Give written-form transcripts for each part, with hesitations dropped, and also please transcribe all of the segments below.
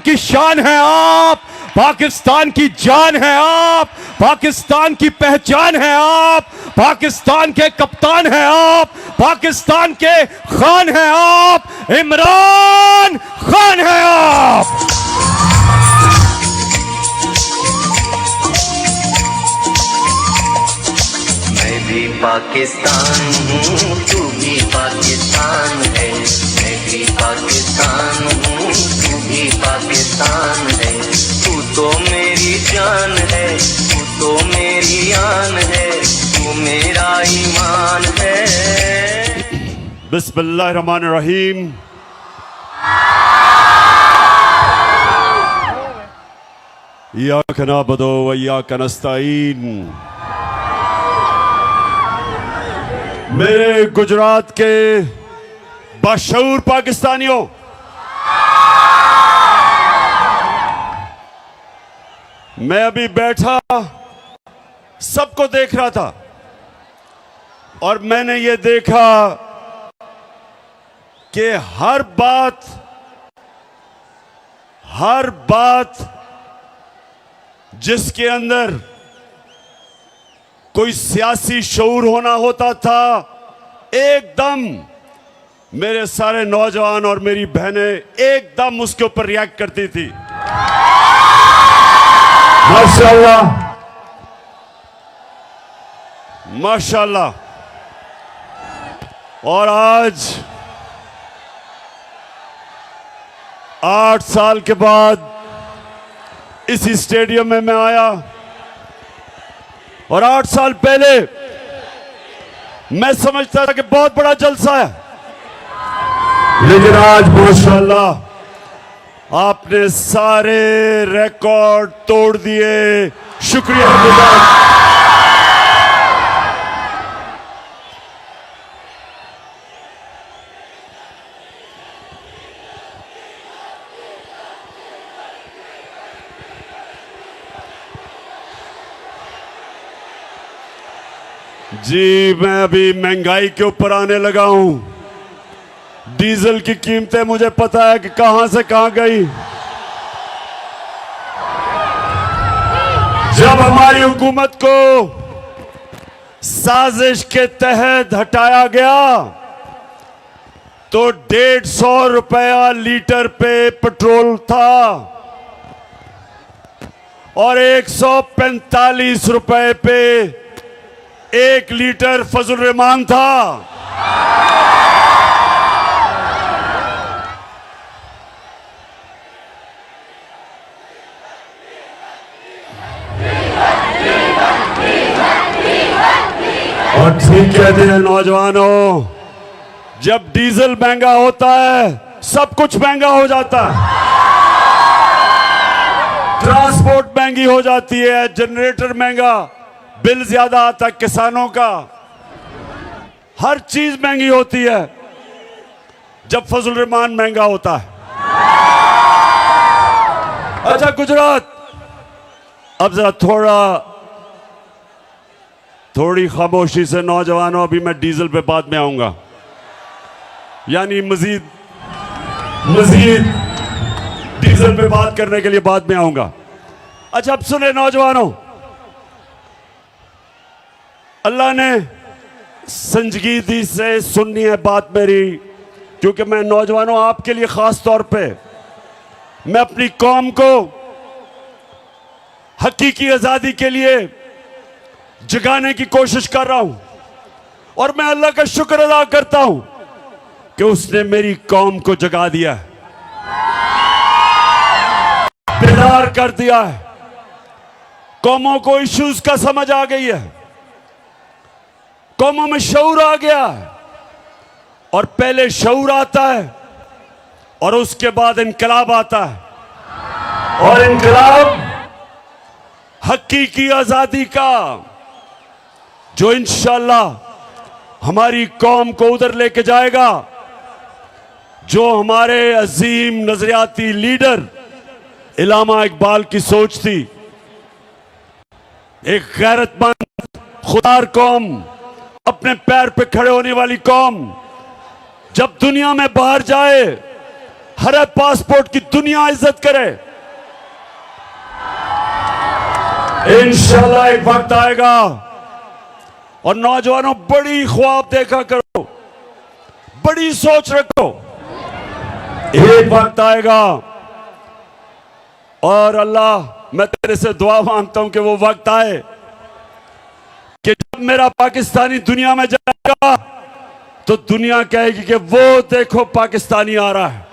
की शान है आप, पाकिस्तान की जान है आप, पाकिस्तान की पहचान है आप, पाकिस्तान के कप्तान हैं आप, पाकिस्तान के खान हैं आप, इमरान खान हैं आप। मैं भी पाकिस्तान हूँ, तू भी पाकिस्तान है। मैं भी पाकिस्तान हूँ, तू भी पाकिस्तान है। तू तो मेरी जान है, तू तो मेरी आन है, तू मेरा ईमान है। बिस्मिल्लाहिर्रहमानिर्रहीम। इय्याका नअबुदु व इय्याका नस्तईन। मेरे गुजरात के बाशऊर पाकिस्तानियों, मैं अभी बैठा सबको देख रहा था और मैंने ये देखा कि हर बात जिसके अंदर कोई सियासी शऊर होना होता था, एकदम मेरे सारे नौजवान और मेरी बहनें एकदम उसके ऊपर रिएक्ट करती थी। माशाल्लाह माशाल्लाह। और आज 8 साल के बाद इसी स्टेडियम में मैं आया और 8 साल पहले मैं समझता था कि बहुत बड़ा जलसा है, लेकिन आज माशाल्लाह आपने सारे रिकॉर्ड तोड़ दिए। शुक्रिया। जी, मैं अभी महंगाई के ऊपर आने लगा हूं। डीजल की कीमतें मुझे पता है कि कहां से कहां गई। जब हमारी हुकूमत को साजिश के तहत हटाया गया तो 150 रुपया लीटर पे पेट्रोल था और 145 रुपए पे 1 लीटर फजल रहमान था। और ठीक कहते हैं नौजवानों, जब डीजल महंगा होता है सब कुछ महंगा हो जाता है। ट्रांसपोर्ट महंगी हो जाती है, जनरेटर महंगा, बिल ज्यादा आता है किसानों का, हर चीज महंगी होती है जब फजल रहमान महंगा होता है। अच्छा गुजरात, अब जरा थोड़ी खामोशी से नौजवानों, अभी मैं डीजल पे बाद में आऊंगा, यानी मजीद डीजल पे बात करने के लिए बाद में आऊंगा। अच्छा अब सुने नौजवानों, अल्लाह ने संजीदगी से सुननी है बात मेरी, क्योंकि मैं नौजवानों आपके लिए खास तौर पे मैं अपनी कौम को हकीकी आजादी के लिए जगाने की कोशिश कर रहा हूं और मैं अल्लाह का शुक्र अदा करता हूं कि उसने मेरी कौम को जगा दिया है, बेदार कर दिया है। कौमों को इश्यूज का समझ आ गई है, कौमों में शऊर आ गया है और पहले शऊर आता है और उसके बाद इनकलाब आता है और इनकलाब हकीकी आजादी का, जो इंशाअल्लाह हमारी कौम को उधर लेके जाएगा जो हमारे अजीम नजरियाती लीडर इल्लामा इकबाल की सोच थी। एक गैरतमंद खुदार कौम, अपने पैर पे खड़े होने वाली कौम, जब दुनिया में बाहर जाए हरे पासपोर्ट की दुनिया इज्जत करे। इंशाल्लाह एक वक्त आएगा, और नौजवानों बड़ी ख्वाब देखा करो, बड़ी सोच रखो। एक वक्त आएगा और अल्लाह मैं तेरे से दुआ मांगता हूं कि वो वक्त आए कि जब मेरा पाकिस्तानी दुनिया में जाएगा तो दुनिया कहेगी कि वो देखो पाकिस्तानी आ रहा है।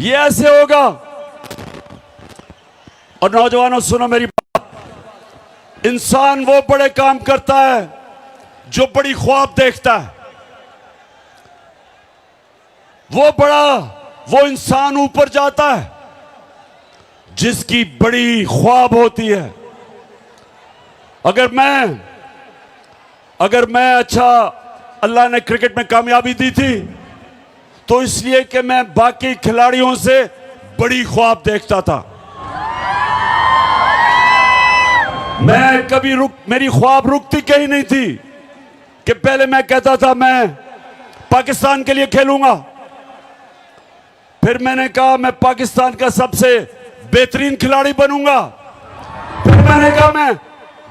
ये ऐसे होगा। और नौजवानों सुनो मेरी बात, इंसान वो बड़े काम करता है जो बड़ी ख्वाब देखता है। वो इंसान ऊपर जाता है जिसकी बड़ी ख्वाब होती है। अगर मैं अच्छा, अल्लाह ने क्रिकेट में कामयाबी दी थी तो इसलिए कि मैं बाकी खिलाड़ियों से बड़ी ख्वाब देखता था। मैं कभी मेरी ख्वाब रुकती कहीं नहीं थी कि पहले मैं कहता था मैं पाकिस्तान के लिए खेलूंगा, फिर मैंने कहा मैं पाकिस्तान का सबसे बेहतरीन खिलाड़ी बनूंगा, फिर मैंने कहा मैं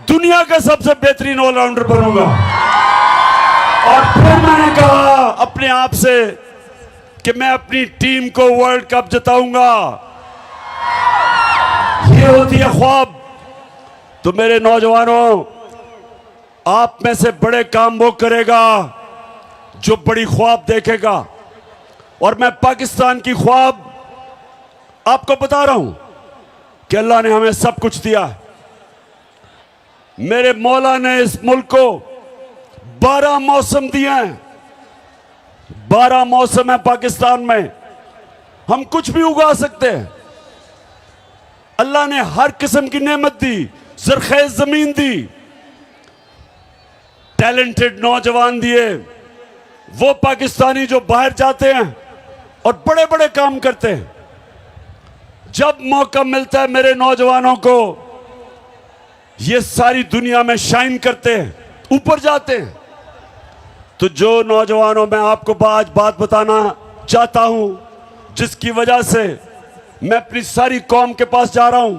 दुनिया का सबसे बेहतरीन ऑलराउंडर बनूंगा, और फिर मैंने कहा अपने आप से कि मैं अपनी टीम को वर्ल्ड कप जिताऊंगा। ये होती है ख्वाब। तो मेरे नौजवानों, आप में से बड़े काम वो करेगा जो बड़ी ख्वाब देखेगा। और मैं पाकिस्तान की ख्वाब आपको बता रहा हूं कि अल्लाह ने हमें सब कुछ दिया है। मेरे मौला ने इस मुल्क को 12 मौसम दिए हैं। 12 मौसम है पाकिस्तान में, हम कुछ भी उगा सकते हैं। अल्लाह ने हर किस्म की नेमत दी, ज़रख़ेज़ जमीन दी, टैलेंटेड नौजवान दिए। वो पाकिस्तानी जो बाहर जाते हैं और बड़े बड़े काम करते हैं, जब मौका मिलता है मेरे नौजवानों को, ये सारी दुनिया में शाइन करते हैं, ऊपर जाते हैं। तो जो नौजवानों, मैं आपको आज बात बताना चाहता हूं जिसकी वजह से मैं अपनी सारी कौम के पास जा रहा हूं,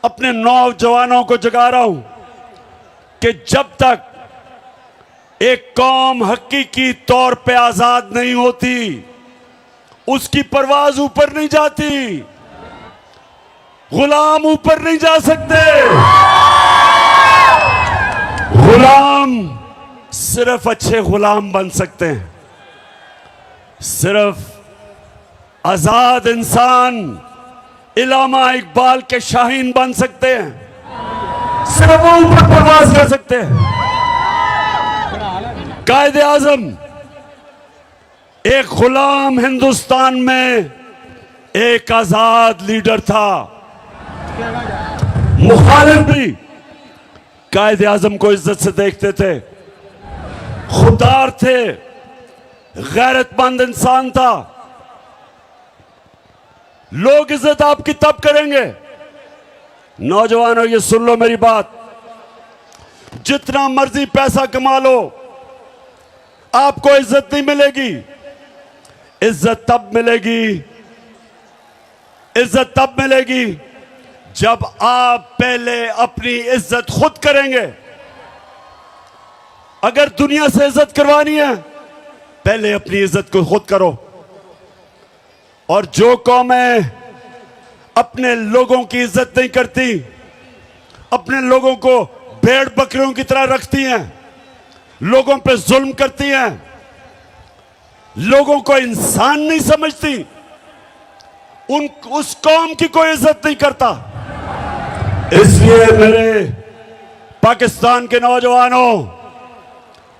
अपने नौजवानों को जगा रहा हूं कि जब तक एक कौम हकीकी तौर पे आजाद नहीं होती, उसकी परवाज ऊपर नहीं जाती। गुलाम ऊपर नहीं जा सकते। गुलाम सिर्फ अच्छे गुलाम बन सकते हैं, सिर्फ आजाद इंसान इलामा इकबाल के शाहीन बन सकते हैं, सिर्फ वो ऊपर परवाज कर सकते हैं। कायदे आजम एक गुलाम हिंदुस्तान में एक आजाद लीडर था। मुखालिफ भी कायदे आजम को इज्जत से देखते थे, खुददार थे, गैरतमंद इंसान था। लोग इज्जत आपकी तब करेंगे, नौजवानों ये सुन लो मेरी बात, जितना मर्जी पैसा कमा लो आपको इज्जत नहीं मिलेगी। इज्जत तब मिलेगी जब आप पहले अपनी इज्जत खुद करेंगे। अगर दुनिया से इज्जत करवानी है, पहले अपनी इज्जत को खुद करो। और जो कौमें अपने लोगों की इज्जत नहीं करती, अपने लोगों को भेड़ बकरियों की तरह रखती हैं, लोगों पे जुल्म करती हैं, लोगों को इंसान नहीं समझती, उस कौम की कोई इज्जत नहीं करता। इसलिए मेरे पाकिस्तान के नौजवानों,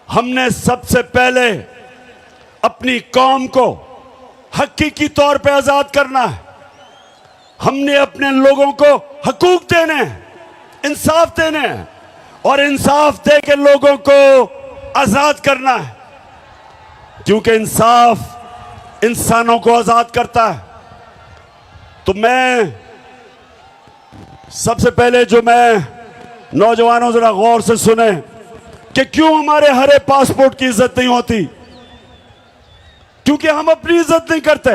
हमने सबसे पहले अपनी कौम को हकीकी तौर पे आजाद करना है। हमने अपने लोगों को हकूक देने हैं, इंसाफ देने हैं, और इंसाफ दे के लोगों को आजाद करना है, क्योंकि इंसाफ इंसानों को आजाद करता है। तो मैं सबसे पहले जो मैं नौजवानों जरा गौर से सुने कि क्यों हमारे हरे पासपोर्ट की इज्जत नहीं होती। क्योंकि हम अपनी इज्जत नहीं करते।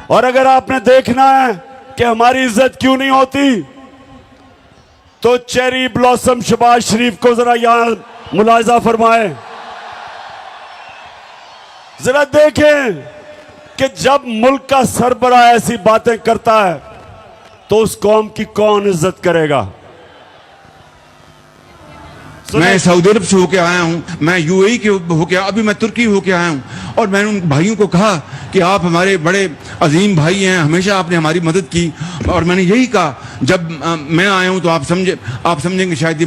और अगर आपने देखना है कि हमारी इज्जत क्यों नहीं होती, तो चेरी ब्लॉसम शहबाज शरीफ को जरा यहां मुलाहिजा फरमाए। जरा देखें कि जब मुल्क का सरबराह ऐसी बातें करता है तो उस कौम की कौन इज्जत करेगा। मैं सऊदी अरब से होके आया हूँ, मैं यूएई के होके, अभी मैं तुर्की होके आया हूँ, और मैंने उन भाइयों को कहा कि आप हमारे बड़े अजीम भाई हैं, हमेशा आपने हमारी मदद की। और मैंने यही कहा, जब मैं आया हूँ तो आप समझेंगे शायद ये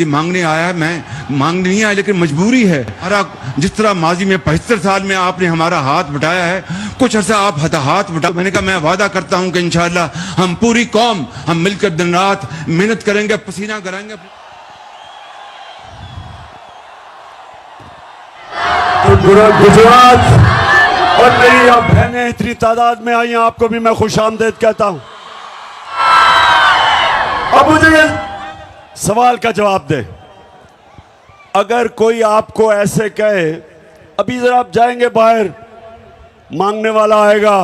मांगने आया है। मैं मांगने नहीं आया, लेकिन मजबूरी है। हमारा जिस तरह माजी में 75 साल में आपने हमारा हाथ बटाया है, कुछ अर्सा आप हाथ बटा। मैंने कहा मैं वादा करता हूँ कि इंशाअल्लाह हम पूरी कौम हम मिलकर दिन रात मेहनत करेंगे, पसीना कराएंगे। तो गुजरात और मेरी अब बहनें इतनी तादाद में आई हैं, आपको भी मैं खुशामदीद कहता हूं। अब मुझे सवाल का जवाब दे। अगर कोई आपको ऐसे कहे, अभी जरा आप जाएंगे बाहर, मांगने वाला आएगा,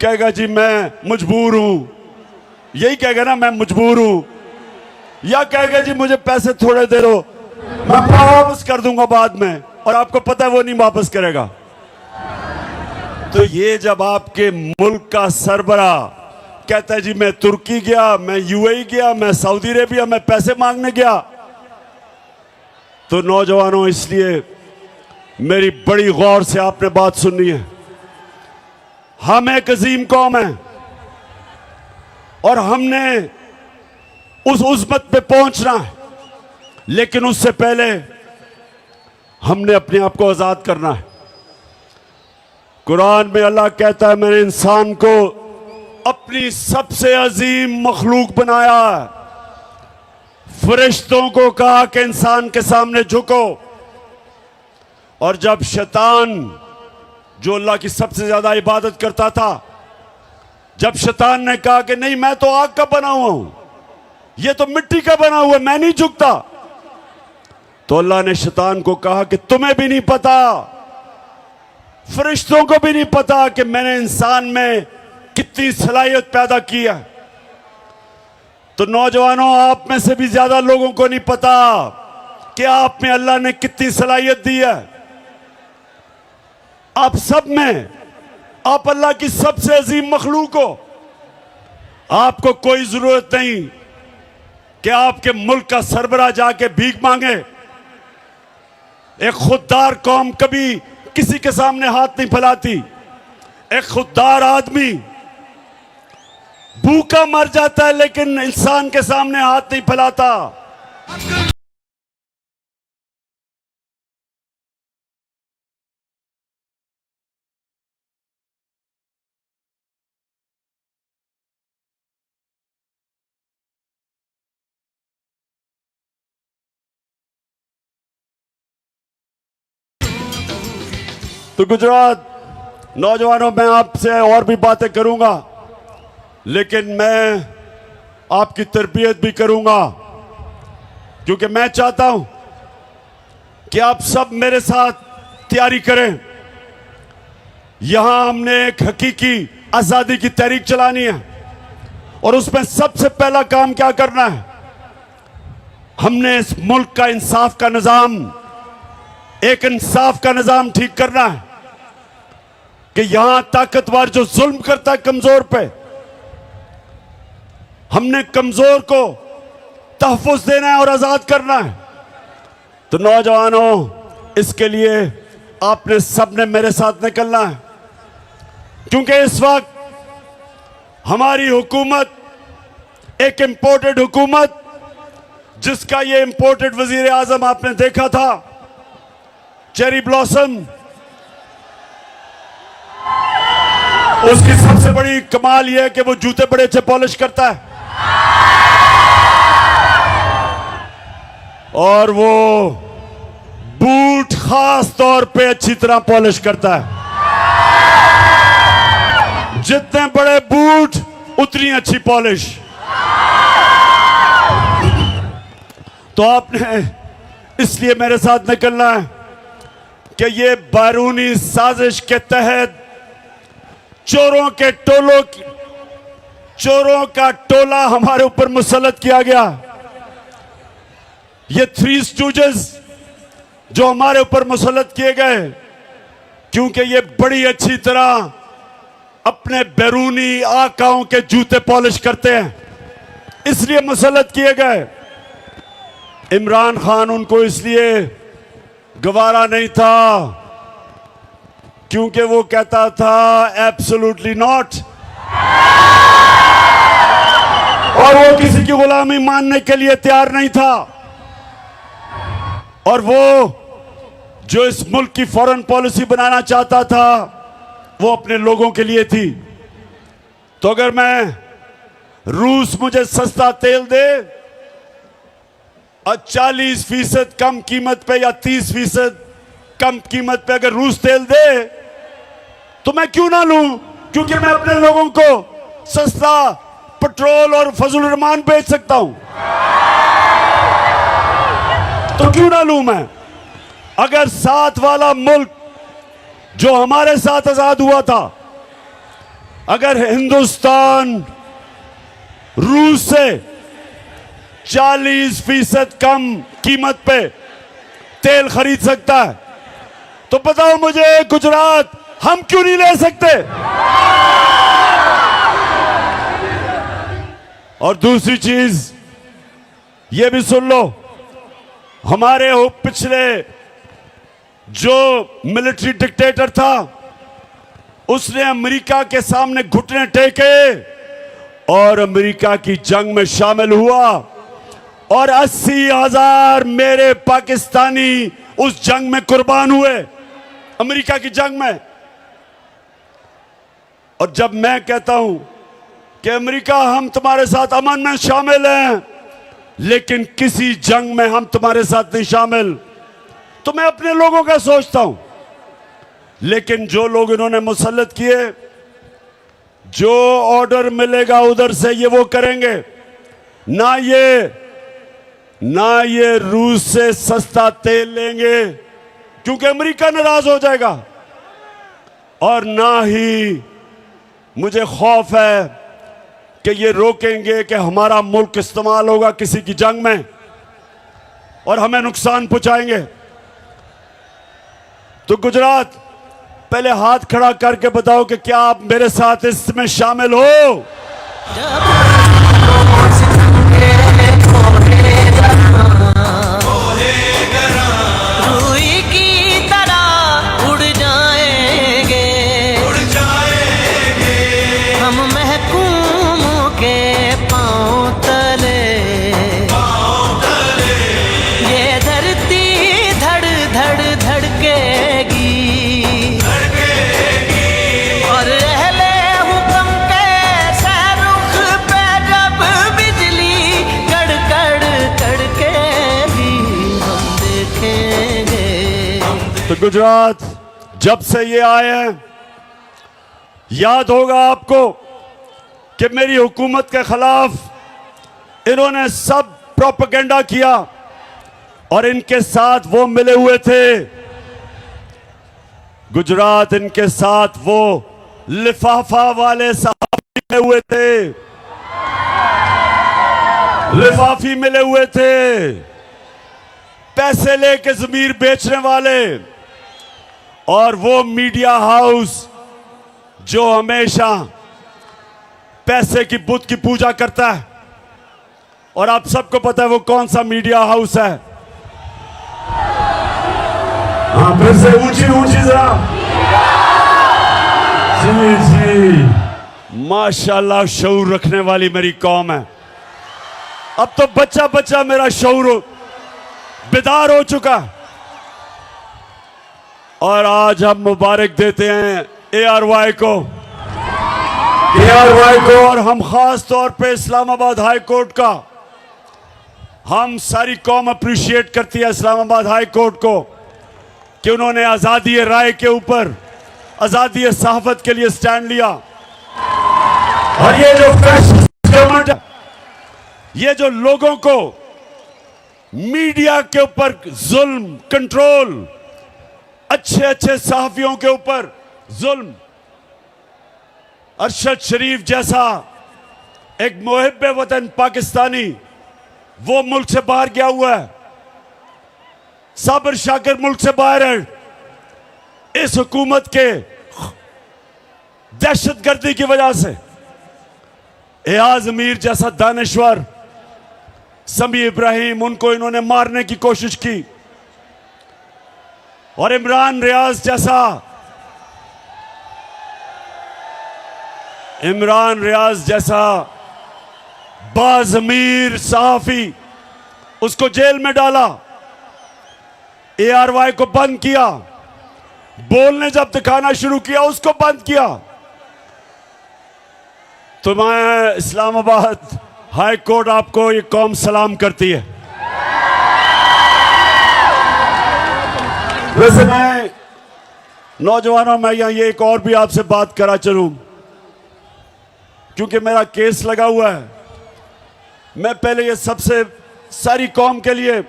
कहेगा जी मैं मजबूर हूं, यही कहेगा ना, मैं मजबूर हूं, या कहेगा जी मुझे पैसे थोड़े दे दो, मैं वापस कर दूंगा बाद में, और आपको पता है वो नहीं वापस करेगा। तो ये जब आपके मुल्क का सरबराह कहता है जी मैं तुर्की गया, मैं यूएई गया, मैं सऊदी अरेबिया, मैं पैसे मांगने गया, तो नौजवानों इसलिए मेरी बड़ी गौर से आपने बात सुननी है। हम एक अजीम कौम है और हमने उस उज़्मत पे पहुंचना है, लेकिन उससे पहले हमने अपने आप को आजाद करना है। कुरान में अल्लाह कहता है मैंने इंसान को अपनी सबसे अजीम मखलूक बनाया है। फरिश्तों को कहा कि इंसान के सामने झुको, और जब शैतान जो अल्लाह की सबसे ज्यादा इबादत करता था, जब शैतान ने कहा कि नहीं मैं तो आग का बना हुआ हूं, ये तो मिट्टी का बना हुआ, मैं नहीं झुकता, तो अल्लाह ने शैतान को कहा कि तुम्हें भी नहीं पता, फरिश्तों को भी नहीं पता कि मैंने इंसान में कितनी सलाहियत पैदा की है। तो नौजवानों, आप में से भी ज्यादा लोगों को नहीं पता कि आप में अल्लाह ने कितनी सलाहियत दी है। आप सब में, आप अल्लाह की सबसे अजीम मखलूक हो। आपको कोई जरूरत नहीं कि आपके मुल्क का सरबराह जाके भीख मांगे। एक खुददार कौम कभी किसी के सामने हाथ नहीं फैलाती। एक खुददार आदमी भूखा मर जाता है, लेकिन इंसान के सामने हाथ नहीं फैलाता। तो गुजरात नौजवानों, मैं आपसे और भी बातें करूंगा, लेकिन मैं आपकी तरबियत भी करूंगा, क्योंकि मैं चाहता हूं कि आप सब मेरे साथ तैयारी करें। यहां हमने एक हकीकी आजादी की तहरीक चलानी है, और उसमें सबसे पहला काम क्या करना है, हमने इस मुल्क का इंसाफ का निजाम, एक इंसाफ का निजाम ठीक करना है कि यहां ताकतवर जो जुल्म करता है कमजोर पे, हमने कमजोर को तहफ़्फ़ुज़ देना है और आजाद करना है। तो नौजवानों, इसके लिए आपने सबने मेरे साथ निकलना है, क्योंकि इस वक्त हमारी हुकूमत एक इंपोर्टेड हुकूमत, जिसका ये इंपोर्टेड वजीर आजम आपने देखा था, चेरी ब्लॉसम, उसकी सबसे बड़ी कमाल यह है कि वो जूते बड़े अच्छे पॉलिश करता है, और वो बूट खास तौर पे अच्छी तरह पॉलिश करता है। जितने बड़े बूट उतनी अच्छी पॉलिश। तो आपने इसलिए मेरे साथ निकलना है कि ये बैरूनी साजिश के तहत चोरों का टोला हमारे ऊपर मुसल्लत किया गया। ये थ्री स्टूजेस जो हमारे ऊपर मुसल्लत किए गए, क्योंकि ये बड़ी अच्छी तरह अपने बैरूनी आकाओं के जूते पॉलिश करते हैं, इसलिए मुसल्लत किए गए। इमरान खान उनको इसलिए गवारा नहीं था क्योंकि वो कहता था एब्सोल्युटली नॉट, और वो किसी की गुलामी मानने के लिए तैयार नहीं था। और वो जो इस मुल्क की फॉरेन पॉलिसी बनाना चाहता था वो अपने लोगों के लिए थी। तो अगर रूस मुझे सस्ता तेल दे और 40% कम कीमत पे या 30% कम कीमत पे अगर रूस तेल दे तो मैं क्यों ना लूं, क्योंकि मैं अपने लोगों को सस्ता पेट्रोल और फजल रहमान बेच सकता हूं। तो क्यों ना लूं मैं। अगर साथ वाला मुल्क जो हमारे साथ आजाद हुआ था, अगर हिंदुस्तान रूस से 40% कम कीमत पे तेल खरीद सकता है, तो बताओ मुझे गुजरात हम क्यों नहीं ले सकते। और दूसरी चीज ये भी सुन लो, हमारे पिछले जो मिलिट्री डिक्टेटर था उसने अमेरिका के सामने घुटने टेके और अमेरिका की जंग में शामिल हुआ, और 80,000 मेरे पाकिस्तानी उस जंग में कुर्बान हुए, अमेरिका की जंग में। और जब मैं कहता हूं कि अमेरिका हम तुम्हारे साथ अमन में शामिल हैं लेकिन किसी जंग में हम तुम्हारे साथ नहीं शामिल, तो मैं अपने लोगों का सोचता हूं। लेकिन जो लोग इन्होंने मुसल्लत किए, जो ऑर्डर मिलेगा उधर से ये वो करेंगे। ना ये रूस से सस्ता तेल लेंगे क्योंकि अमेरिका नाराज हो जाएगा, और ना ही मुझे खौफ है कि ये रोकेंगे कि हमारा मुल्क इस्तेमाल होगा किसी की जंग में और हमें नुकसान पहुंचाएंगे। तो गुजरात, पहले हाथ खड़ा करके बताओ कि क्या आप मेरे साथ इसमें शामिल हो। रूई की तरह उड़ जाएंगे हम महकूमों के पांव तले, ये धरती धड़ धड़ धड़केगी और अहले हुक्म के सहरुख पे जब बिजली कड़कड़ कड़केगी हम देखेंगे। तो गुजरात जब से ये आए हैं, याद होगा आपको कि मेरी हुकूमत के खिलाफ इन्होंने सब प्रोपेगेंडा किया और इनके साथ वो मिले हुए थे। गुजरात, इनके साथ वो लिफाफा वाले साहब मिले हुए थे, लिफाफी मिले हुए थे, पैसे लेके जमीर बेचने वाले, और वो मीडिया हाउस जो हमेशा पैसे की बुत की पूजा करता है। और आप सबको पता है वो कौन सा मीडिया हाउस है। हाँ, फिर से ऊंची ऊंची जरा। जी जी, माशाल्लाह, शऊर रखने वाली मेरी कौम है। अब तो बच्चा बच्चा मेरा शऊर बेदार हो चुका, और आज हम मुबारक देते हैं ARY को, और हम खास तौर पे इस्लामाबाद हाई कोर्ट का, हम सारी कौम अप्रिशिएट करती है इस्लामाबाद हाई कोर्ट को कि उन्होंने आज़ादी राय के ऊपर, आज़ादी सहाफत के लिए स्टैंड लिया। और ये जो गवर्नमेंट, ये जो लोगों को मीडिया के ऊपर जुल्म, कंट्रोल, अच्छे अच्छे सहाफियों के ऊपर जुल्म। अरशद शरीफ जैसा एक मुहिब्बे वतन पाकिस्तानी वो मुल्क से बाहर गया हुआ है। साबिर शाकिर मुल्क से बाहर है इस हुकूमत के दहशतगर्दी की वजह से। एयाज मीर जैसा दानिश्वर, समी इब्राहिम, उनको इन्होंने मारने की कोशिश की। और इमरान रियाज जैसा बाज़मीर सहाफी, उसको जेल में डाला। ARY को बंद किया। बोलने जब दिखाना शुरू किया उसको बंद किया। तो मैं इस्लामाबाद हाई कोर्ट आपको ये कौम सलाम करती है। वैसे मैं नौजवानों में यहाँ ये एक और भी आपसे बात करा चलूं, क्योंकि मेरा केस लगा हुआ है। मैं पहले ये सबसे सारी कौम के लिए,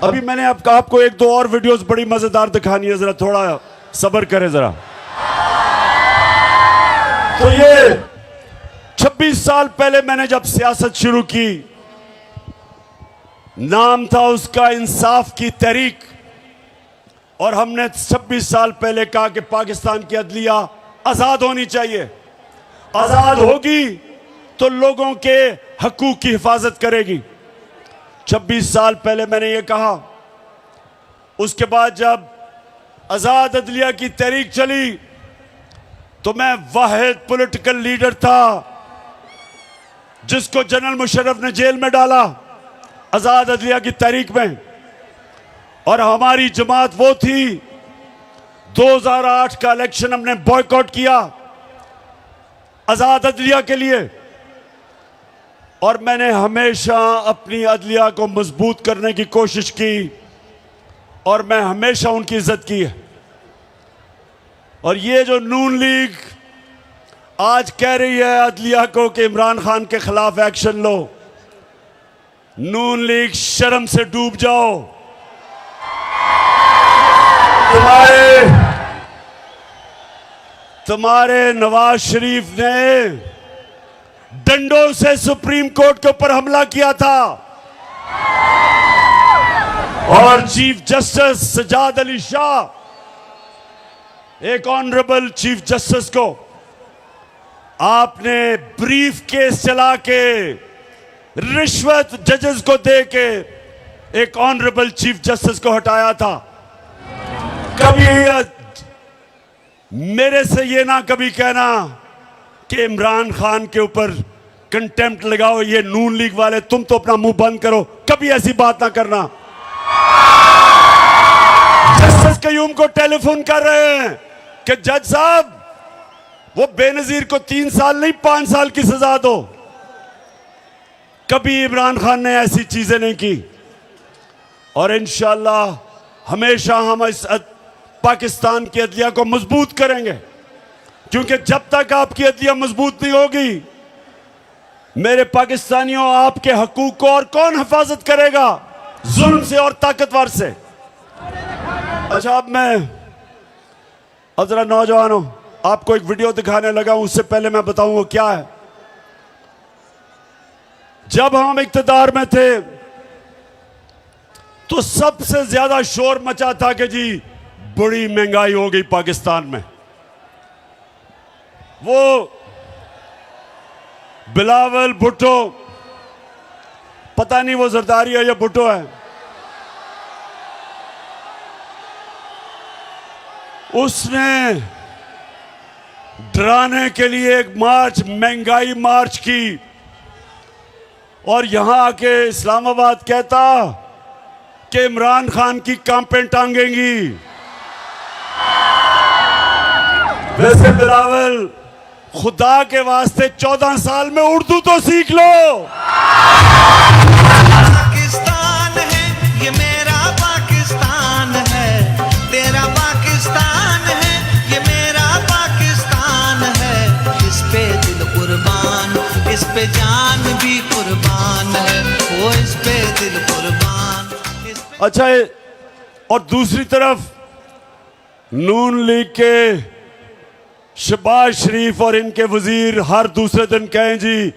अभी मैंने आपको एक दो और वीडियोस बड़ी मजेदार दिखानी है, जरा थोड़ा सब्र करें जरा। तो ये 26 साल पहले मैंने जब सियासत शुरू की, नाम था उसका इंसाफ की तहरीक, और हमने 26 साल पहले कहा कि पाकिस्तान की अदलिया आजाद होनी चाहिए। आजाद होगी तो लोगों के हकूक की हिफाजत करेगी। 26 साल पहले मैंने ये कहा। उसके बाद जब आजाद अदलिया की तहरीक चली तो मैं वाहिद पॉलिटिकल लीडर था जिसको जनरल मुशर्रफ ने जेल में डाला आजाद अदलिया की तहरीक में। और हमारी जमात वो थी, 2008 का इलेक्शन हमने बॉयकॉट किया आजाद अदलिया के लिए। और मैंने हमेशा अपनी अदलिया को मजबूत करने की कोशिश की और मैं हमेशा उनकी इज्जत की है। और ये जो नून लीग आज कह रही है अदलिया को कि इमरान खान के खिलाफ एक्शन लो, नून लीग शर्म से डूब जाओ। तुम्हारे नवाज शरीफ ने डंडों से सुप्रीम कोर्ट के ऊपर हमला किया था और चीफ जस्टिस सजाद अली शाह, एक ऑनरेबल चीफ जस्टिस को आपने ब्रीफ केस चला के रिश्वत जजेस को दे के एक ऑनरेबल चीफ जस्टिस को हटाया था। कभी मेरे से ये ना कभी कहना कि इमरान खान के ऊपर कंटेम्प्ट लगाओ, ये नून लीग वाले, तुम तो अपना मुंह बंद करो, कभी ऐसी बात ना करना। जस्टिस कयूम को टेलीफोन कर रहे हैं कि जज साहब वो बेनजीर को 3 साल नहीं 5 साल की सजा दो। कभी इमरान खान ने ऐसी चीजें नहीं की। और इंशाअल्लाह हमेशा हम इस पाकिस्तान की अदलिया को मजबूत करेंगे, क्योंकि जब तक आपकी अदलिया मजबूत नहीं होगी, मेरे पाकिस्तानियों, आपके हकूक को और कौन हिफाजत करेगा? जुल्म से और ताकतवर से। अच्छा, अब मैं जरा नौजवानों आपको एक वीडियो दिखाने लगा हूं, उससे पहले मैं बताऊं वो क्या है। जब हम इक्तदार में थे तो सबसे ज्यादा शोर मचा था कि जी बड़ी महंगाई हो गई पाकिस्तान में। वो बिलावल भुट्टो, पता नहीं वो जरदारी है या भुट्टो है, उसने डराने के लिए एक मार्च, महंगाई मार्च की, और यहां आके इस्लामाबाद कहता कि इमरान खान की कांपें टांगेंगी। वैसे बिलावल, खुदा के वास्ते 14 साल में उर्दू तो सीख लो। पाकिस्तान है ये मेरा पाकिस्तान है, तेरा पाकिस्तान है ये मेरा पाकिस्तान है। इस पे दिल कुर्बान, इस पे जान भी कुर्बान है, वो इस पे दिल कुर्बान। अच्छा, और दूसरी तरफ नून लीग के शहबाज शरीफ और इनके वजीर हर दूसरे दिन कहें जी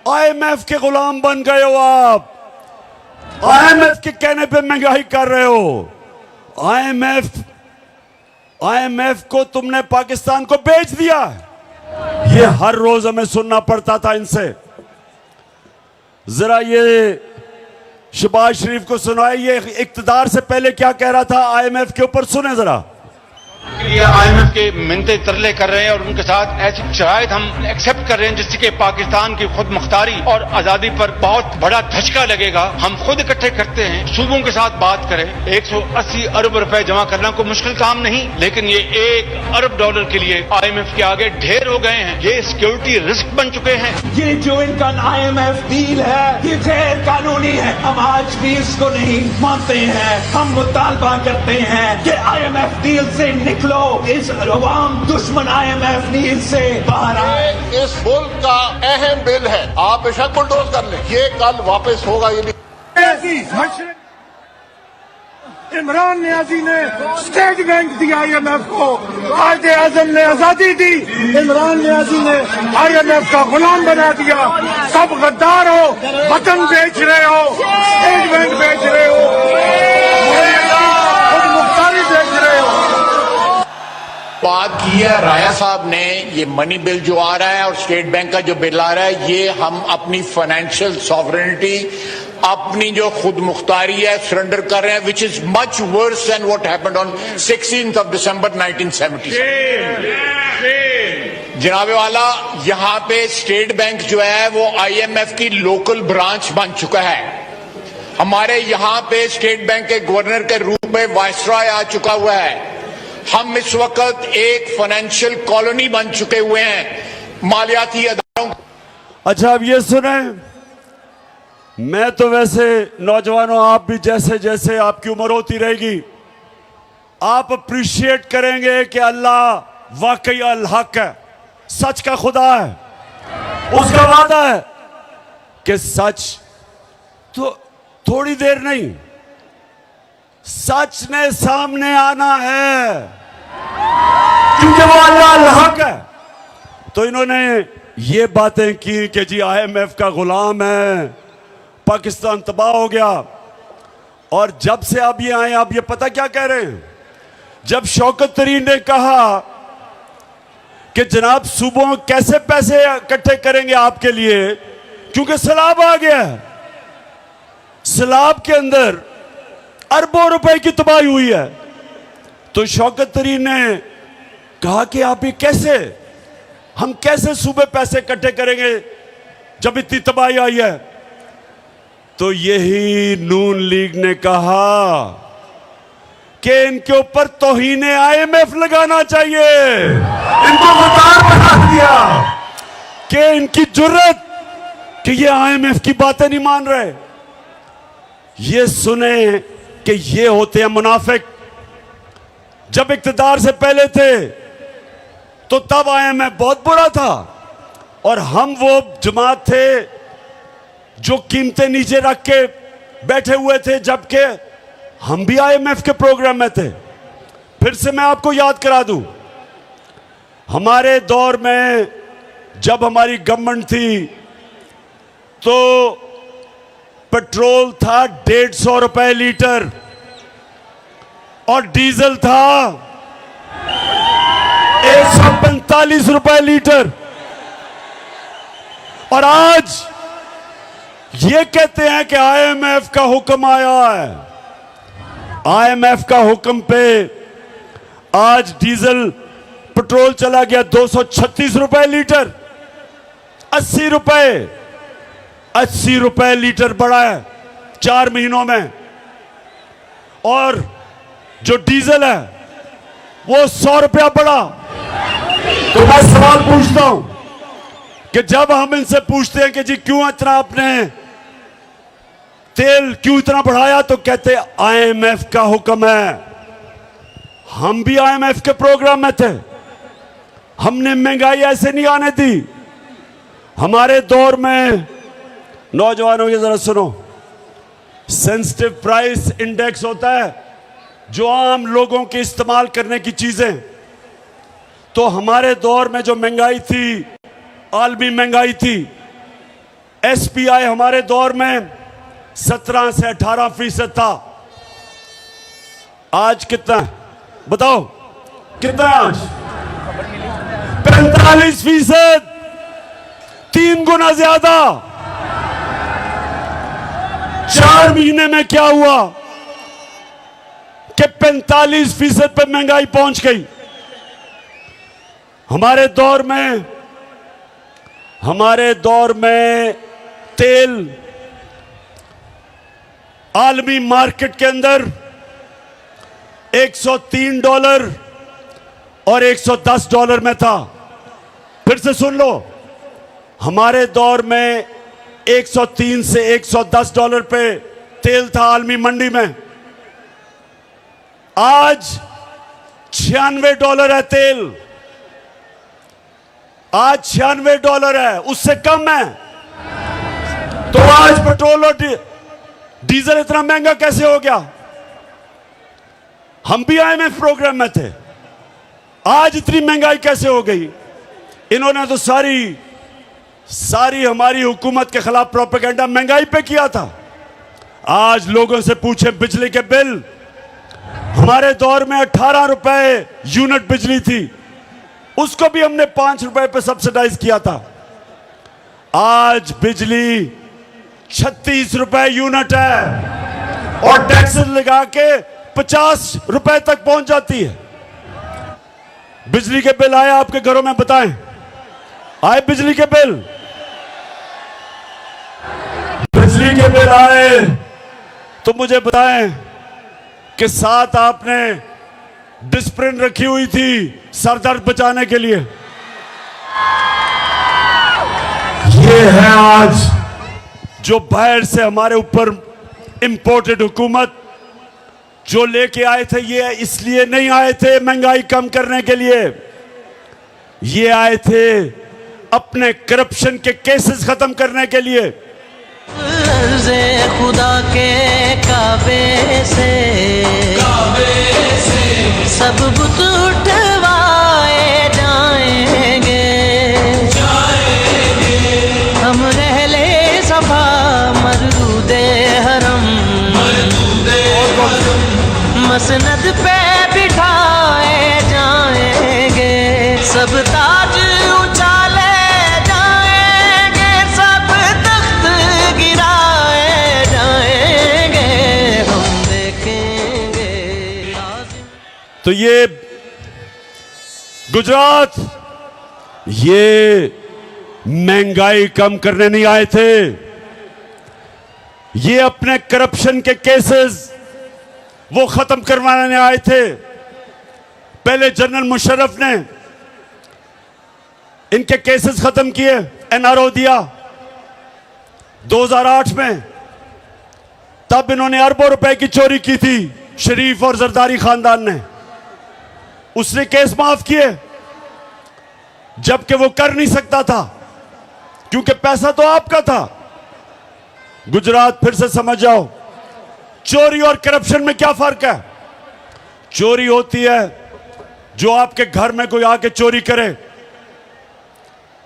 IMF के गुलाम बन गए हो आप, IMF के कहने पे महंगाई कर रहे हो। IMF को तुमने पाकिस्तान को बेच दिया। ये हर रोज हमें सुनना पड़ता था इनसे। जरा ये शहबाज शरीफ को सुनाए, ये इक्तदार से पहले क्या कह रहा था IMF के ऊपर, सुने जरा। ये IMF के मिन्नते तरले कर रहे हैं और उनके साथ ऐसी शराइत हम एक्सेप्ट कर रहे हैं जिससे कि पाकिस्तान की खुद मुख्तारी और आजादी पर बहुत बड़ा धचका लगेगा। हम खुद इकट्ठे करते हैं, सूबों के साथ बात करें। 180 अरब रुपए जमा करना कोई मुश्किल काम नहीं, लेकिन ये $1 अरब के लिए IMF के आगे ढेर हो गए हैं। ये सिक्योरिटी रिस्क बन चुके हैं। ये जो इनका IMF डील है ये गैर कानूनी है। हम आज भी इसको नहीं मानते हैं। हम मुतालबा करते हैं कि IMF डील से निकलो, इस अवाम दुश्मन IMF डील से बाहर आए। इस मुल्क का अहम बिल है, आप बेशक बुलडोज कर लें, ये कल वापस होगा। ये भी इमरान नियाजी ने स्टेट बैंक दिया IMF को, कायदे आजम ने आजादी दी, इमरान नियाजी ने IMF का गुलाम बना दिया। सब गद्दार हो, वतन बेच रहे हो, स्टेट बैंक बेच रहे हो, खुद मुख्तारी बेच रहे हो। बात की है राया साहब ने, ये मनी बिल जो आ रहा है और स्टेट बैंक का जो बिल आ रहा है, ये हम अपनी फाइनेंशियल सॉवरेनिटी, अपनी जो खुद मुख्तारी है सरेंडर कर रहे हैं, which is much worse than what happened on 16 दिसंबर 1970। जनाबे वाला, यहां पे स्टेट बैंक जो है वो IMF की लोकल ब्रांच बन चुका है। हमारे यहां पे स्टेट बैंक के गवर्नर के रूप में वायसराय आ चुका हुआ है। हम इस वक्त एक फाइनेंशियल कॉलोनी बन चुके हुए हैं मालियाती अदारों। अच्छा, अब ये सुने, मैं तो वैसे नौजवानों, आप भी जैसे जैसे आपकी उम्र होती रहेगी, आप अप्रिशिएट करेंगे कि अल्लाह वाकई अल हक है, सच का खुदा है। उसका वादा है कि सच तो थोड़ी देर नहीं, सच ने सामने आना है, क्योंकि वो अल्लाह अल हक है। तो इन्होंने ये बातें की कि जी IMF का गुलाम है, पाकिस्तान तबाह हो गया। और जब से अब ये आए, अब ये पता क्या कह रहे हैं, जब शौकत तरीन ने कहा कि जनाब सूबों कैसे पैसे इकट्ठे करेंगे आपके लिए, क्योंकि सैलाब आ गया है, सैलाब के अंदर अरबों रुपए की तबाही हुई है, तो शौकत तरीन ने कहा कि आप ये कैसे, हम कैसे सूबे पैसे इकट्ठे करेंगे जब इतनी तबाही आई है। तो यही नून लीग ने कहा कि इनके ऊपर तौहीन IMF लगाना चाहिए। इनको गद्दार बना दिया कि इनकी जुर्रत कि ये IMF की बातें नहीं मान रहे। ये सुने कि ये होते हैं मुनाफिक। जब इक्तदार से पहले थे तो तब IMF बहुत बुरा था, और हम वो जमात थे जो कीमतें नीचे रख के बैठे हुए थे, जबकि हम भी IMF के प्रोग्राम में थे। फिर से मैं आपको याद करा दूं, हमारे दौर में जब हमारी गवर्नमेंट थी तो पेट्रोल था 150 रुपए लीटर और डीजल था 145 रुपए लीटर। और आज ये कहते हैं कि IMF का हुक्म आया है। IMF का हुक्म पे आज डीजल पेट्रोल चला गया 236 रुपए लीटर, 80 रुपए लीटर बढ़ा है 4 महीनों में। और जो डीजल है वो 100 रुपया बढ़ा। तो मैं सवाल पूछता हूं कि जब हम इनसे पूछते हैं कि जी क्यों इतना आपने तेल क्यों इतना बढ़ाया, तो कहते IMF का हुक्म है। हम भी IMF के प्रोग्राम में थे, हमने महंगाई ऐसे नहीं आने दी। हमारे दौर में, नौजवानों ये जरा सुनो, सेंसिटिव प्राइस इंडेक्स होता है जो आम लोगों के इस्तेमाल करने की चीजें, तो हमारे दौर में जो महंगाई थी, आलमी महंगाई थी, एसपीआई हमारे दौर में 17 से 18% था। आज कितना है? बताओ कितना है आज? 45%, 3 गुना ज्यादा। 4 महीने में क्या हुआ कि 45% पे महंगाई पहुंच गई। हमारे दौर में तेल आलमी मार्केट के अंदर $103 और $110 में था। फिर से सुन लो, हमारे दौर में 103 से $110 पे तेल था आलमी मंडी में। आज $96 है तेल। आज $96 है, उससे कम है। तो आज पेट्रोल और डीजल इतना महंगा कैसे हो गया? हम भी IMF प्रोग्राम में थे। आज इतनी महंगाई कैसे हो गई? इन्होंने तो सारी हमारी हुकूमत के खिलाफ प्रोपेगेंडा महंगाई पे किया था। आज लोगों से पूछे बिजली के बिल, हमारे दौर में 18 रुपए यूनिट बिजली थी, उसको भी हमने 5 रुपए पे सब्सिडाइज किया था। आज बिजली 36 रुपए यूनिट है और टैक्स लगा के 50 रुपए तक पहुंच जाती है। बिजली के बिल आए आपके घरों में? बताएं, आए बिजली के बिल? बिजली के बिल आए तो मुझे बताएं कि साथ आपने डिस्प्रिन रखी हुई थी सरदर्द बचाने के लिए। ये है आज जो बाहर से हमारे ऊपर इंपोर्टेड हुकूमत जो लेके आए थे। ये इसलिए नहीं आए थे महंगाई कम करने के लिए, ये आए थे अपने करप्शन के केसेस खत्म करने के लिए। खुदा के काबे से सब बुत उठवाए जाएंगे, हम रहले सफा मरदूदे हरम मसनद पे बिठाए जाएंगे, सब ताज उछाले जाएंगे, सब तख्त गिराए जाएंगे, हम देखेंगे। तो ये गुजरात, ये महंगाई कम करने नहीं आए थे, ये अपने करप्शन के केसेस वो खत्म करवाने आए थे। पहले जनरल मुशर्रफ ने इनके केसेस खत्म किए, NRO दिया 2008 में। तब इन्होंने अरबों रुपए की चोरी की थी, शरीफ और जरदारी खानदान ने। उसने केस माफ किए, जबकि वो कर नहीं सकता था क्योंकि पैसा तो आपका था। गुजरात फिर से समझ जाओ, चोरी और करप्शन में क्या फर्क है? चोरी होती है जो आपके घर में कोई आके चोरी करे,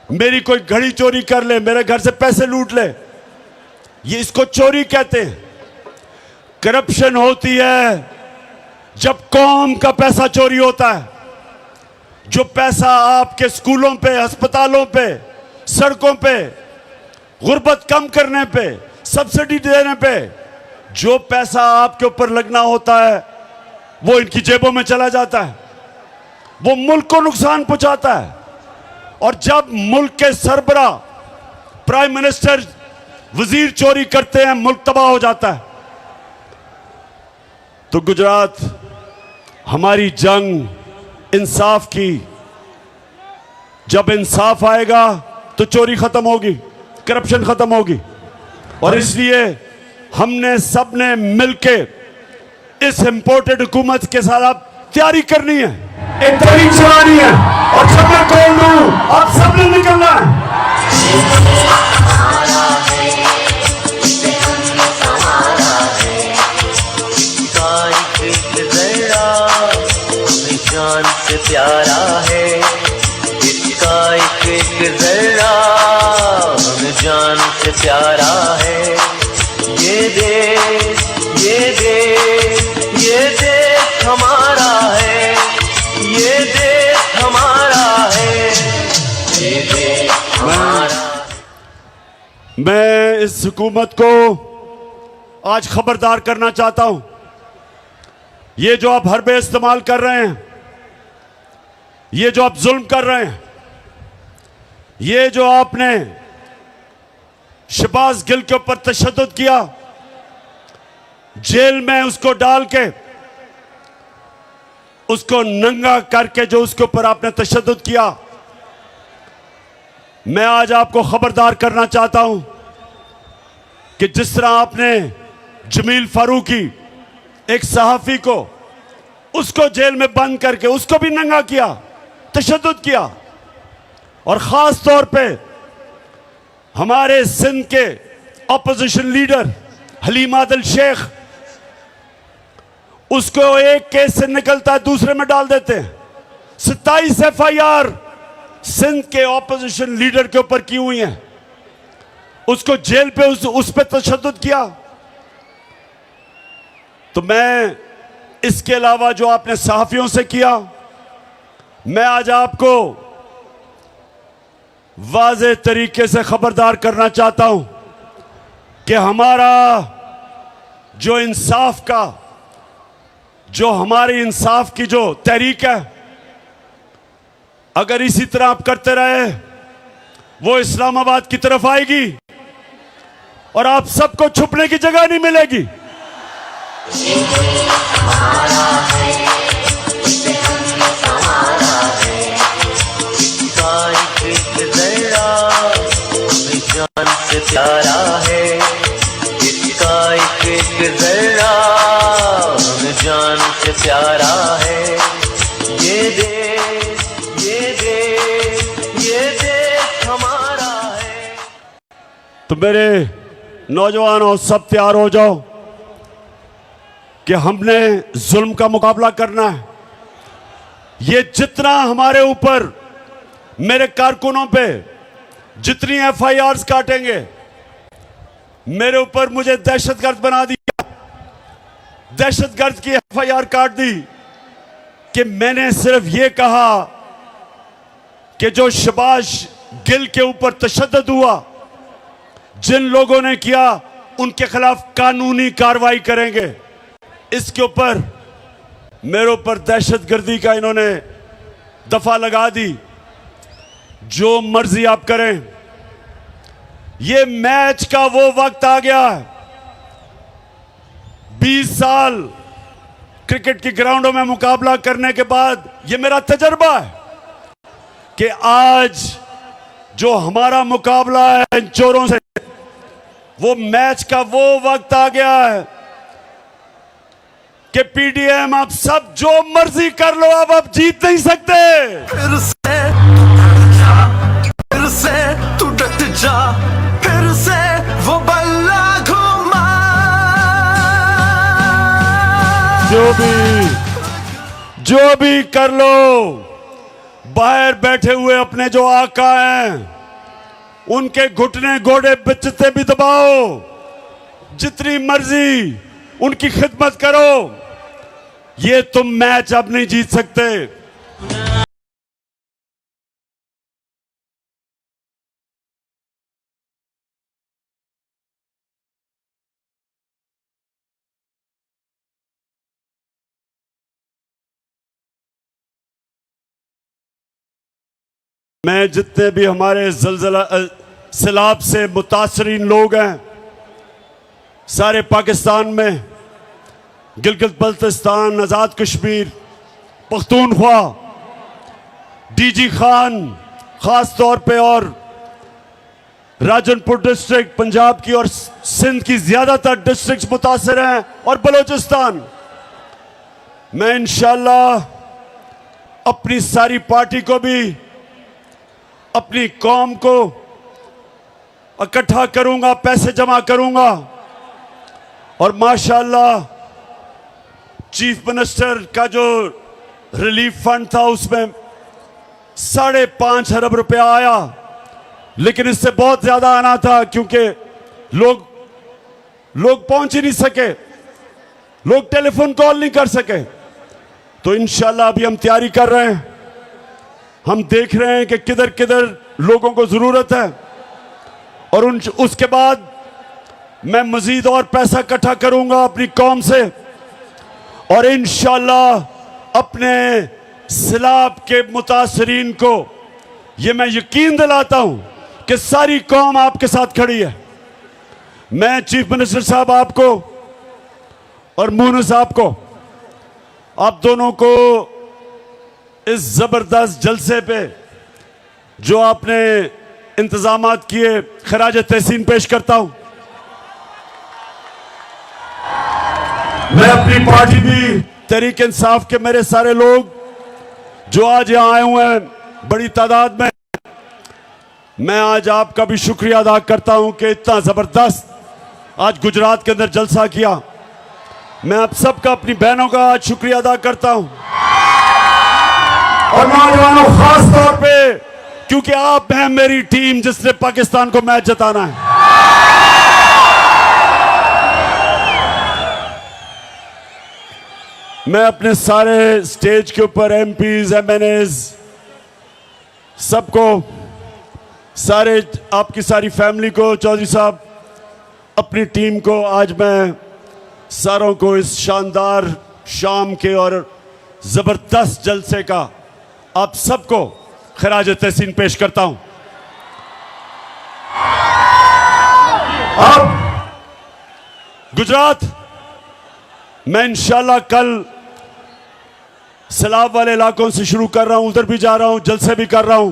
मेरी कोई घड़ी चोरी कर ले, मेरे घर से पैसे लूट ले, ये इसको चोरी कहते हैं। करप्शन होती है जब कौम का पैसा चोरी होता है, जो पैसा आपके स्कूलों पे, अस्पतालों पे, सड़कों पे, गुर्बत कम करने पे, सब्सिडी देने पे, जो पैसा आपके ऊपर लगना होता है वो इनकी जेबों में चला जाता है, वो मुल्क को नुकसान पहुंचाता है। और जब मुल्क के सरबरा, प्राइम मिनिस्टर, वजीर चोरी करते हैं, मुल्क तबाह हो जाता है। तो गुजरात, हमारी जंग इंसाफ की, जब इंसाफ आएगा तो चोरी खत्म होगी, करप्शन खत्म होगी। और इसलिए हमने सबने मिलके इस इंपोर्टेड हुकूमत के साथ अब तैयारी करनी है, एक तहरीक चलानी है। और जब मैं कॉल दूं आप सबने निकलना है। तारीख जरा हमें जान से प्यारा है। ये देश हमारा है, ये देश हमारा है, ये देश हमारा। मैं इस हुकूमत को आज खबरदार करना चाहता हूं, ये जो आप हरबे इस्तेमाल कर रहे हैं, ये जो आप जुल्म कर रहे हैं, ये जो आपने शहबाज गिल के ऊपर तशद्दुद किया, जेल में उसको डाल के, उसको नंगा करके जो उसके ऊपर आपने तशद्दुद किया, मैं आज आपको खबरदार करना चाहता हूं कि जिस तरह आपने जमील फारूकी एक सहाफी को, उसको जेल में बंद करके उसको भी नंगा किया, तशद्दुद किया, और खास तौर पे हमारे सिंध के ऑपोजिशन लीडर हलीम आदिल शेख, उसको एक केस से निकलता है दूसरे में डाल देते हैं। 27 FIR सिंध के ऑपोजिशन लीडर के ऊपर की हुई हैं, उसको जेल पे उस पे तशद्दुद किया। तो मैं इसके अलावा जो आपने सहाफियों से किया, मैं आज आपको वाज़े तरीके से खबरदार करना चाहता हूं कि हमारा जो इंसाफ का, जो हमारी इंसाफ की जो तहरीक है, अगर इसी तरह आप करते रहे, वो इस्लामाबाद की तरफ आएगी और आप सबको छुपने की जगह नहीं मिलेगी। हमारा है, हमारा है, इसका एक जरा हमें जान से प्यारा है, इसका एक जरा हमें जान से प्यारा है। ये देश हमारा है। तो मेरे नौजवानों, सब तैयार हो जाओ कि हमने जुल्म का मुकाबला करना है। ये जितना हमारे ऊपर, मेरे कारकुनों पे जितनी FIRs काटेंगे, मेरे ऊपर मुझे दहशतगर्द बना दिया, दहशतगर्द की FIR काट दी कि मैंने सिर्फ ये कहा कि जो शहबाज गिल के ऊपर तशद्दुद हुआ, जिन लोगों ने किया, उनके खिलाफ कानूनी कार्रवाई करेंगे। इसके ऊपर मेरे ऊपर दहशतगर्दी का इन्होंने दफा लगा दी। जो मर्जी आप करें, ये मैच का वो वक्त आ गया है। 20 साल क्रिकेट की ग्राउंडों में मुकाबला करने के बाद ये मेरा तजर्बा है कि आज जो हमारा मुकाबला है इन चोरों से, वो मैच का वो वक्त आ गया है कि PDM आप सब जो मर्जी कर लो, अब आप जीत नहीं सकते। फिर से तू डट जा, फिर से वो बल्ला घुमा। जो भी कर लो, बाहर बैठे हुए अपने जो आका हैं, उनके घुटने घोड़े बिचते भी दबाओ, जितनी मर्जी उनकी खिदमत करो। ये तुम मैच अब नहीं जीत सकते। मैं जितने भी हमारे सैलाब से मुतासरीन लोग हैं, सारे पाकिस्तान में, गिलगित बल्तिस्तान, आज़ाद कश्मीर, पख्तूनख्वा, DG खान ख़ास तौर पे, और राजनपुर डिस्ट्रिक्ट पंजाब की और सिंध की ज़्यादातर डिस्ट्रिक्ट्स मुतासर हैं, और बलोचिस्तान। मैं इंशाअल्लाह अपनी सारी पार्टी को भी, अपनी कौम को इकट्ठा करूंगा, पैसे जमा करूंगा, और माशाअल्लाह चीफ मिनिस्टर का जो रिलीफ फंड था उसमें 5.5 अरब रुपया आया, लेकिन इससे बहुत ज्यादा आना था, क्योंकि लोग पहुंच ही नहीं सके, लोग टेलीफोन कॉल नहीं कर सके। तो इंशाल्लाह अभी हम तैयारी कर रहे हैं, हम देख रहे हैं कि किधर किधर लोगों को जरूरत है, और उसके बाद मैं मजीद और पैसा इकट्ठा करूंगा अपनी कौम से, और इंशाल्लाह अपने सैलाब के मुतासरीन को ये मैं यकीन दिलाता हूं कि सारी कौम आपके साथ खड़ी है। मैं चीफ मिनिस्टर साहब आपको और मून साहब को, आप दोनों को इस जबरदस्त जलसे पे जो आपने इंतजामात किए, खराज तहसीन पेश करता हूं। मैं अपनी पार्टी भी तहरीक इंसाफ के मेरे सारे लोग जो आज यहां आए हुए हैं बड़ी तादाद में, मैं आज आपका भी शुक्रिया अदा करता हूं कि इतना जबरदस्त आज गुजरात के अंदर जलसा किया। मैं आप सबका, अपनी बहनों का आज शुक्रिया अदा करता हूं, और नौजवानों खास तौर पे, क्योंकि आप हैं मेरी टीम जिसने पाकिस्तान को मैच जिताना है। मैं अपने सारे स्टेज के ऊपर एमपीज, एमएनएज, सबको, सारे आपकी सारी फैमिली को, चौधरी साहब, अपनी टीम को, आज मैं सारों को इस शानदार शाम के और जबरदस्त जलसे का आप सबको खराज तहसीन पेश करता हूं। अब गुजरात, मैं इंशाल्लाह कल सैलाब वाले इलाकों से शुरू कर रहा हूं, उधर भी जा रहा हूं, जलसे भी कर रहा हूं।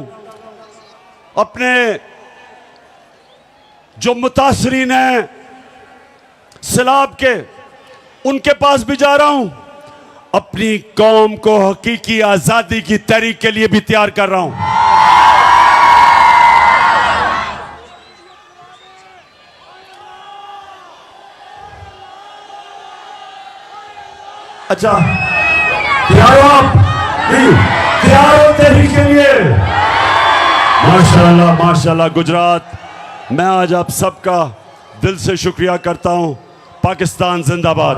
अपने जो मुतासरीन हैं सैलाब के, उनके पास भी जा रहा हूं। अपनी कौम को हकीकी आजादी की तहरीक के लिए भी तैयार कर रहा हूं। अच्छा, तैयार हो आप? तैयार हो तहरीक के लिए? माशाल्लाह माशाल्लाह। गुजरात, मैं आज आप सबका दिल से शुक्रिया करता हूं। पाकिस्तान जिंदाबाद।